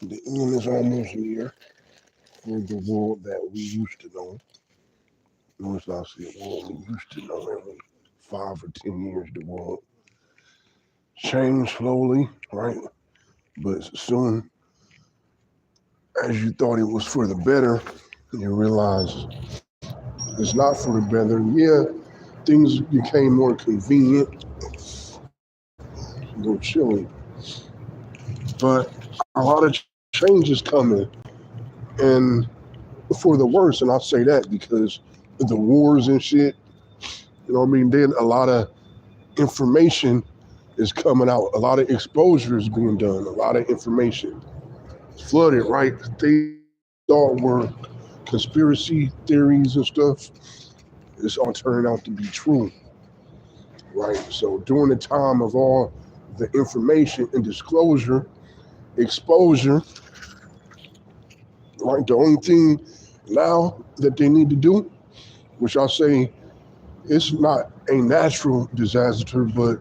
The end is almost near for the world that we used to know. Notice I said world we used to know. Every 5 or 10 years, the world changed slowly, right? But soon as you thought it was for the better, you realize it's not for the better. Yeah, things became more convenient, a little chilly, but a lot of change is coming, and for the worse. And I'll say that because the wars and shit, you know what I mean? Then a lot of information is coming out, a lot of exposure is being done, a lot of information flooded, right? Things that we thought were conspiracy theories and stuff, it's all turning out to be true, right? So during the time of all the information and disclosure, exposure, right? The only thing now that they need to do, which I'll say it's not a natural disaster, but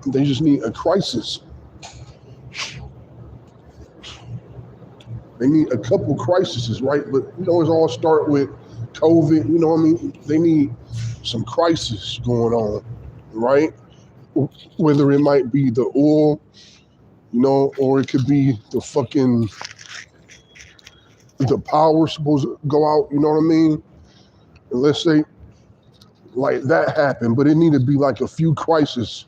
they just need a crisis. They need a couple crises, right? But you know, it's all start with COVID. You know what I mean? They need some crisis going on, right? Whether it might be the oil, you know, or it could be the power supposed to go out. You know what I mean? And let's say like that happened, but it need to be like a few crises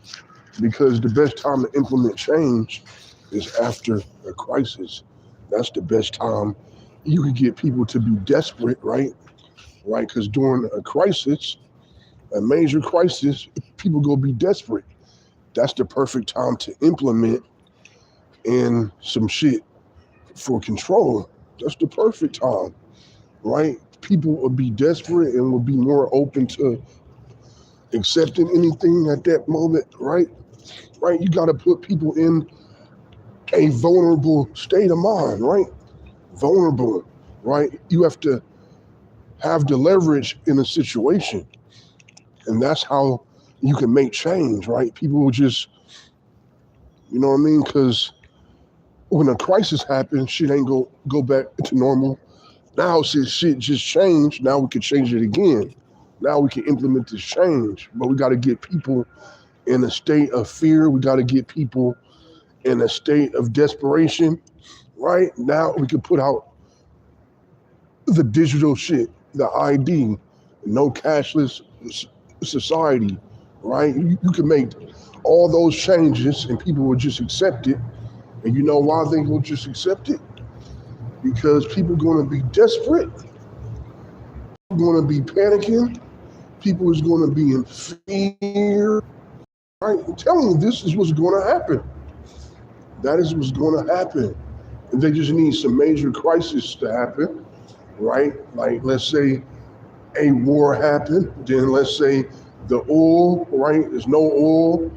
because the best time to implement change is after a crisis. That's the best time you can get people to be desperate, right? Right? Because during a crisis, a major crisis, people go be desperate. That's the perfect time to implement and some shit for control. That's the perfect time, right? People will be desperate and will be more open to accepting anything at that moment, right? Right? You got to put people in a vulnerable state of mind, right? Vulnerable, right? You have to have the leverage in a situation, and that's how you can make change, right? People will just, you know what I mean? Because when a crisis happens, shit ain't go back to normal. Now since shit just changed, now we can change it again. Now we can implement this change, but we got to get people in a state of fear. We got to get people in a state of desperation. Right now, we can put out the digital shit, the ID, no cashless society, right? You can make all those changes and people will just accept it. And you know why they will just accept it? Because people are going to be desperate, people are going to be panicking, people is going to be in fear, right? I'm telling you, this is what's going to happen. That is what's going to happen. And they just need some major crisis to happen, right? Like, let's say a war happened, then let's say the oil, right? There's no oil.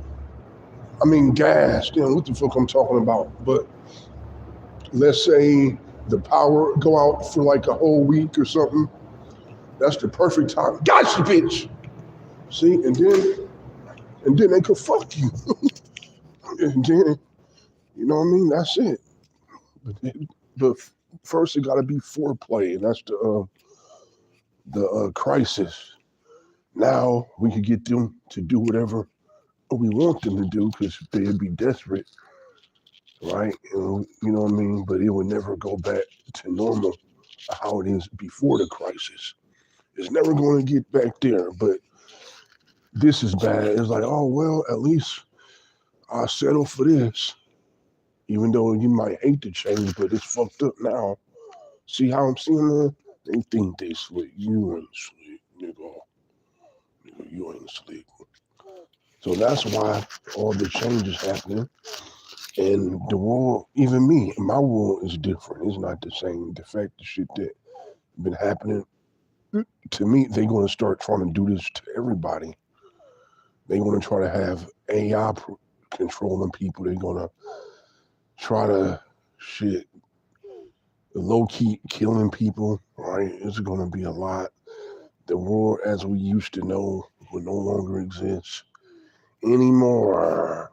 I mean, gas. Damn, what the fuck I'm talking about? But let's say the power go out for like a whole week or something. That's the perfect time. Gotcha, bitch. See, and then they could fuck you. And then, you know what I mean? That's it. But first, it got to be foreplay, and that's the crisis. Now we can get them to do whatever we want them to do because they'd be desperate, right? And, you know what I mean? But it would never go back to normal how it is before the crisis. It's never going to get back there. But this is bad. It's like, oh well, at least I settle for this, even though you might hate the change, but it's fucked up now. See how I'm seeing that? They think they slick. You ain't slick, nigga. Nigga, you ain't slick. So that's why all the changes happening. And the world, even me, my world is different. It's not the same. The fact the shit that been happening to me, they gonna start trying to do this to everybody. They gonna try to have AI controlling people. They gonna try to shit low key killing people. Right? It's gonna be a lot. The world as we used to know will no longer exist anymore.